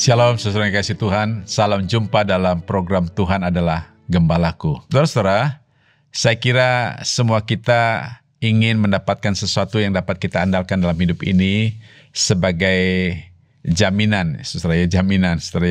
Shalom saudara yang kasih Tuhan, salam jumpa dalam program Tuhan adalah Gembalaku. Saudara-saudara, saya kira semua kita ingin mendapatkan sesuatu yang dapat kita andalkan dalam hidup ini sebagai jaminan,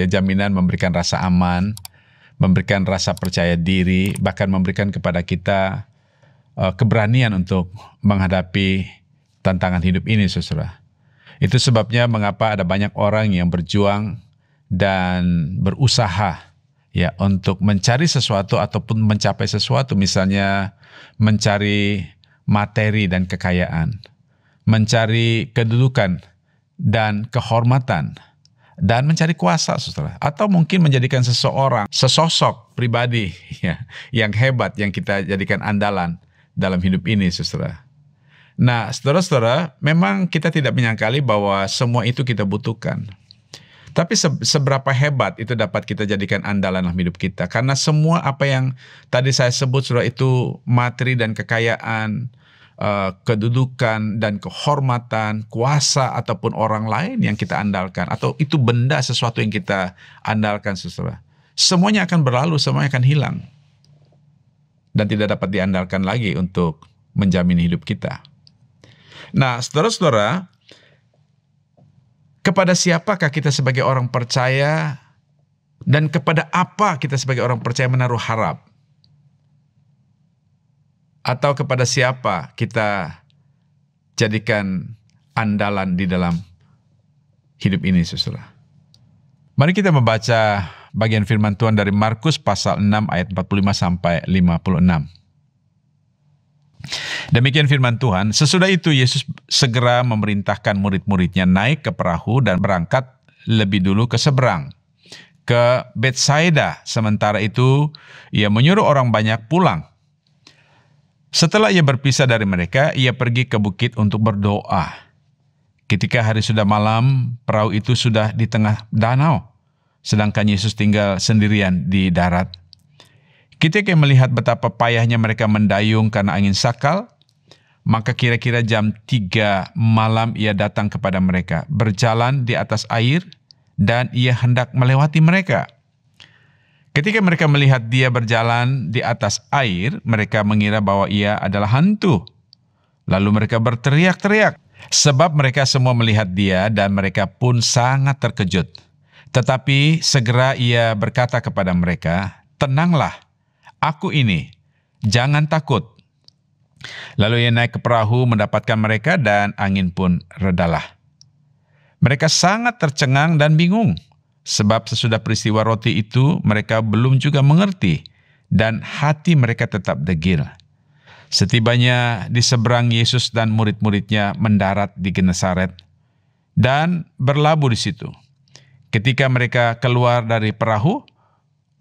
jaminan memberikan rasa aman, memberikan rasa percaya diri, bahkan memberikan kepada kita keberanian untuk menghadapi tantangan hidup ini, saudara. Itu sebabnya mengapa ada banyak orang yang berjuang dan berusaha ya untuk mencari sesuatu ataupun mencapai sesuatu, misalnya mencari materi dan kekayaan, mencari kedudukan dan kehormatan, dan mencari kuasa, saudara. Atau mungkin menjadikan sesosok pribadi ya, yang hebat yang kita jadikan andalan dalam hidup ini, saudara. Nah, saudara-saudara, memang kita tidak menyangkali bahwa semua itu kita butuhkan. Tapi seberapa hebat itu dapat kita jadikan andalan dalam hidup kita. Karena semua apa yang tadi saya sebut, saudara, itu materi dan kekayaan, kedudukan dan kehormatan, kuasa ataupun orang lain yang kita andalkan. Atau itu benda sesuatu yang kita andalkan, saudara. Semuanya akan berlalu, semuanya akan hilang. Dan tidak dapat diandalkan lagi untuk menjamin hidup kita. Nah, saudara-saudara, kepada siapakah kita sebagai orang percaya dan kepada apa kita sebagai orang percaya menaruh harap? Atau kepada siapa kita jadikan andalan di dalam hidup ini, saudara? Mari kita membaca bagian firman Tuhan dari Markus pasal 6 ayat 45 sampai 56. Demikian firman Tuhan. Sesudah itu Yesus segera memerintahkan murid-muridnya naik ke perahu dan berangkat lebih dulu ke seberang, ke Betsaida. Sementara itu ia menyuruh orang banyak pulang. Setelah ia berpisah dari mereka, ia pergi ke bukit untuk berdoa. Ketika hari sudah malam, perahu itu sudah di tengah danau, sedangkan Yesus tinggal sendirian di darat. Ketika melihat betapa payahnya mereka mendayung karena angin sakal, maka kira-kira jam 3 malam ia datang kepada mereka, berjalan di atas air, dan ia hendak melewati mereka. Ketika mereka melihat dia berjalan di atas air, mereka mengira bahwa ia adalah hantu. Lalu mereka berteriak-teriak, sebab mereka semua melihat dia dan mereka pun sangat terkejut. Tetapi segera ia berkata kepada mereka, "Tenanglah, aku ini, jangan takut." Lalu ia naik ke perahu mendapatkan mereka dan angin pun redalah. Mereka sangat tercengang dan bingung, sebab sesudah peristiwa roti itu mereka belum juga mengerti dan hati mereka tetap degil. Setibanya di seberang, Yesus dan murid-muridnya mendarat di Genesaret dan berlabuh di situ. Ketika mereka keluar dari perahu,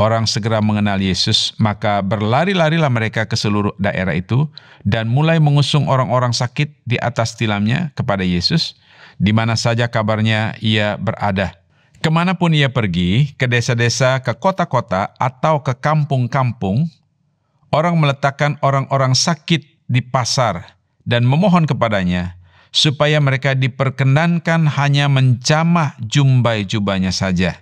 orang segera mengenal Yesus, maka berlari-larilah mereka ke seluruh daerah itu dan mulai mengusung orang-orang sakit di atas tilamnya kepada Yesus, di mana saja kabarnya ia berada. Kemanapun ia pergi, ke desa-desa, ke kota-kota, atau ke kampung-kampung, orang meletakkan orang-orang sakit di pasar dan memohon kepadanya, supaya mereka diperkenankan hanya menjamah jubahnya saja.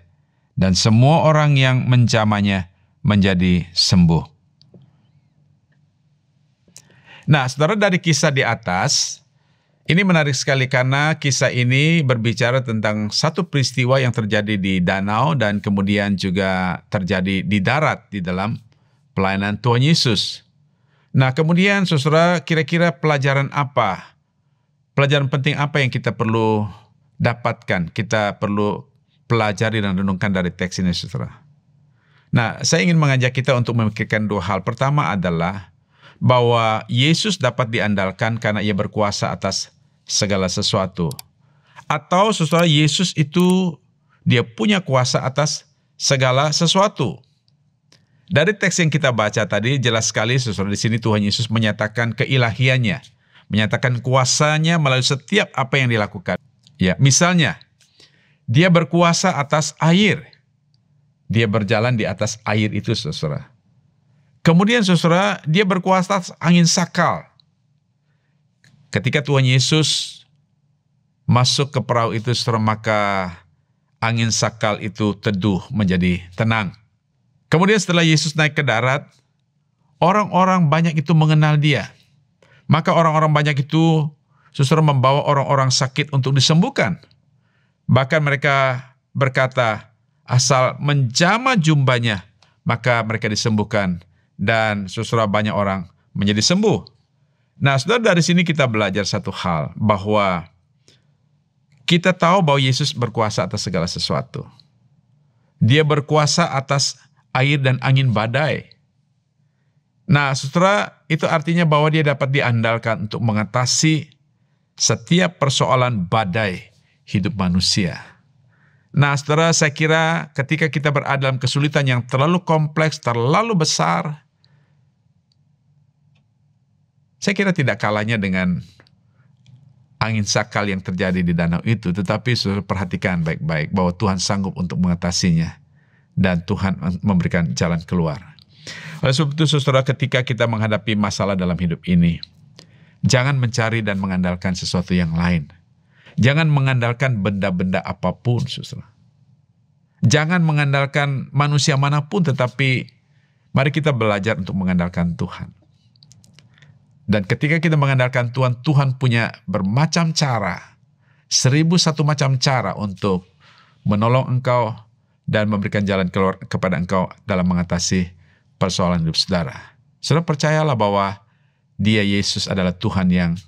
Dan semua orang yang menjamahnya menjadi sembuh. Nah, saudara, dari kisah di atas, ini menarik sekali karena kisah ini berbicara tentang satu peristiwa yang terjadi di danau dan kemudian juga terjadi di darat di dalam pelayanan Tuhan Yesus. Nah, kemudian saudara, kira-kira pelajaran apa? Pelajaran penting apa yang kita perlu dapatkan? Kita perlu pelajari dan renungkan dari teks ini, saudara. Nah, saya ingin mengajak kita untuk memikirkan dua hal. Pertama adalah bahwa Yesus dapat diandalkan karena ia berkuasa atas segala sesuatu. Atau, saudara, Yesus itu dia punya kuasa atas segala sesuatu. Dari teks yang kita baca tadi jelas sekali, saudara, di sini Tuhan Yesus menyatakan keilahiannya, menyatakan kuasanya melalui setiap apa yang dilakukan. Ya, misalnya dia berkuasa atas air. Dia berjalan di atas air itu, saudara. Kemudian, saudara, dia berkuasa atas angin sakal. Ketika Tuhan Yesus masuk ke perahu itu, saudara, maka angin sakal itu teduh menjadi tenang. Kemudian setelah Yesus naik ke darat, orang-orang banyak itu mengenal dia. Maka orang-orang banyak itu saudara membawa orang-orang sakit untuk disembuhkan. Bahkan mereka berkata, asal menjamah jubahnya, maka mereka disembuhkan. Dan saudara banyak orang menjadi sembuh. Nah, saudara, dari sini kita belajar satu hal, bahwa kita tahu bahwa Yesus berkuasa atas segala sesuatu. Dia berkuasa atas air dan angin badai. Nah, saudara, itu artinya bahwa dia dapat diandalkan untuk mengatasi setiap persoalan badai hidup manusia. Nah, saudara, saya kira ketika kita berada dalam kesulitan yang terlalu kompleks, terlalu besar, saya kira tidak kalahnya dengan angin sakal yang terjadi di danau itu. Tetapi saudara perhatikan baik-baik bahwa Tuhan sanggup untuk mengatasinya. Dan Tuhan memberikan jalan keluar. Oleh sebab itu, saudara, ketika kita menghadapi masalah dalam hidup ini, jangan mencari dan mengandalkan sesuatu yang lain. Jangan mengandalkan benda-benda apapun, saudara. Jangan mengandalkan manusia manapun, tetapi mari kita belajar untuk mengandalkan Tuhan. Dan ketika kita mengandalkan Tuhan, Tuhan punya bermacam cara, 1001 macam cara untuk menolong engkau dan memberikan jalan keluar kepada engkau dalam mengatasi persoalan hidup saudara. Saudara percayalah bahwa Dia, Yesus, adalah Tuhan yang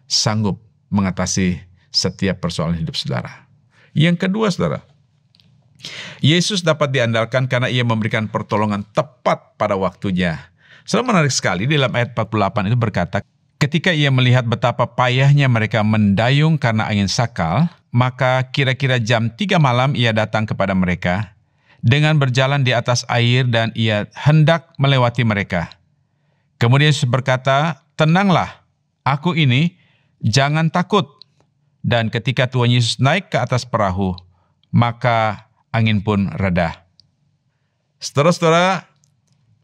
sanggup mengatasi setiap persoalan hidup saudara. Yang kedua, saudara, Yesus dapat diandalkan karena Ia memberikan pertolongan tepat pada waktunya. Saudara, menarik sekali di dalam ayat 48 itu berkata, ketika Ia melihat betapa payahnya mereka mendayung karena angin sakal, maka kira-kira jam 3 malam Ia datang kepada mereka dengan berjalan di atas air dan Ia hendak melewati mereka. Kemudian Yesus berkata, tenanglah, aku ini, jangan takut. Dan ketika Tuhan Yesus naik ke atas perahu, maka angin pun reda. Saudara-saudara,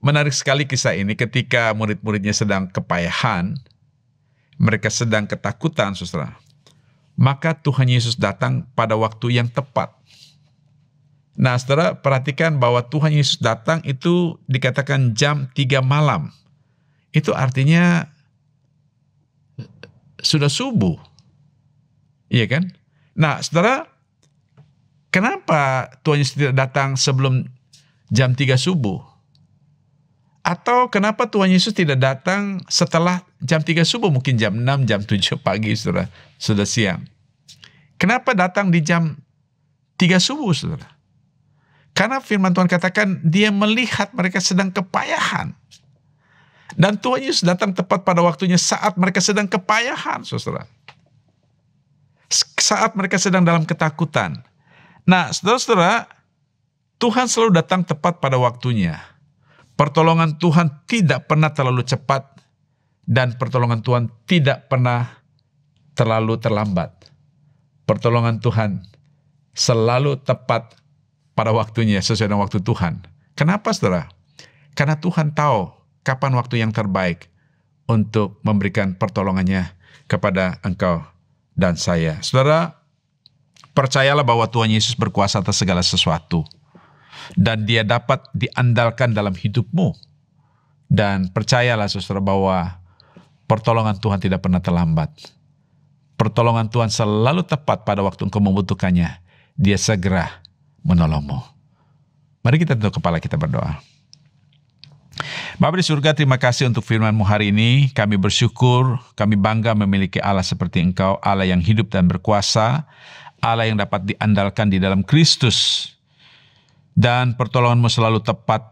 menarik sekali kisah ini ketika murid-muridnya sedang kepayahan, mereka sedang ketakutan, saudara. Maka Tuhan Yesus datang pada waktu yang tepat. Nah, saudara, perhatikan bahwa Tuhan Yesus datang itu dikatakan jam 3 malam. Itu artinya sudah subuh. Iya kan? Nah, saudara, kenapa Tuhan Yesus tidak datang sebelum jam 3 subuh? Atau kenapa Tuhan Yesus tidak datang setelah jam 3 subuh? Mungkin jam 6, jam 7 pagi, saudara. Sudah siang. Kenapa datang di jam 3 subuh, saudara? Karena firman Tuhan katakan, Dia melihat mereka sedang kepayahan. Dan Tuhan Yesus datang tepat pada waktunya saat mereka sedang kepayahan, saudara. Saat mereka sedang dalam ketakutan. Nah, saudara-saudara, Tuhan selalu datang tepat pada waktunya. Pertolongan Tuhan tidak pernah terlalu cepat. Dan pertolongan Tuhan tidak pernah terlalu terlambat. Pertolongan Tuhan selalu tepat pada waktunya, sesuai dengan waktu Tuhan. Kenapa, saudara? Karena Tuhan tahu kapan waktu yang terbaik untuk memberikan pertolongannya kepada engkau dan saya. Saudara, percayalah bahwa Tuhan Yesus berkuasa atas segala sesuatu. Dan Dia dapat diandalkan dalam hidupmu. Dan percayalah, saudara, bahwa pertolongan Tuhan tidak pernah terlambat. Pertolongan Tuhan selalu tepat pada waktu engkau membutuhkannya. Dia segera menolongmu. Mari kita tunduk kepala, kita berdoa. Bapa di surga, terima kasih untuk firman-Mu hari ini. Kami bersyukur, kami bangga memiliki Allah seperti Engkau, Allah yang hidup dan berkuasa, Allah yang dapat diandalkan di dalam Kristus. Dan pertolongan-Mu selalu tepat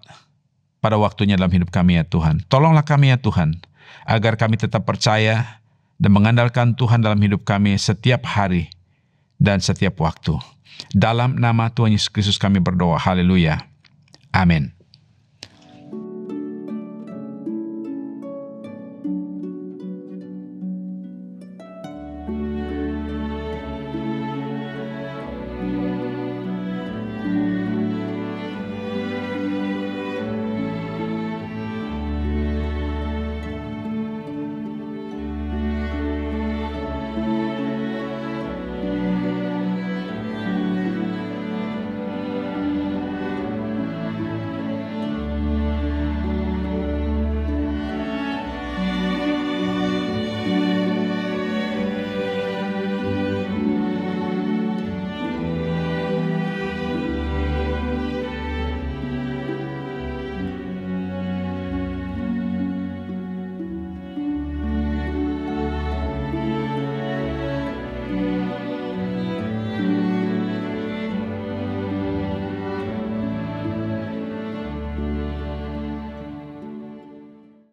pada waktunya dalam hidup kami, ya Tuhan. Tolonglah kami, ya Tuhan, agar kami tetap percaya dan mengandalkan Tuhan dalam hidup kami setiap hari dan setiap waktu. Dalam nama Tuhan Yesus Kristus kami berdoa. Haleluya. Amin.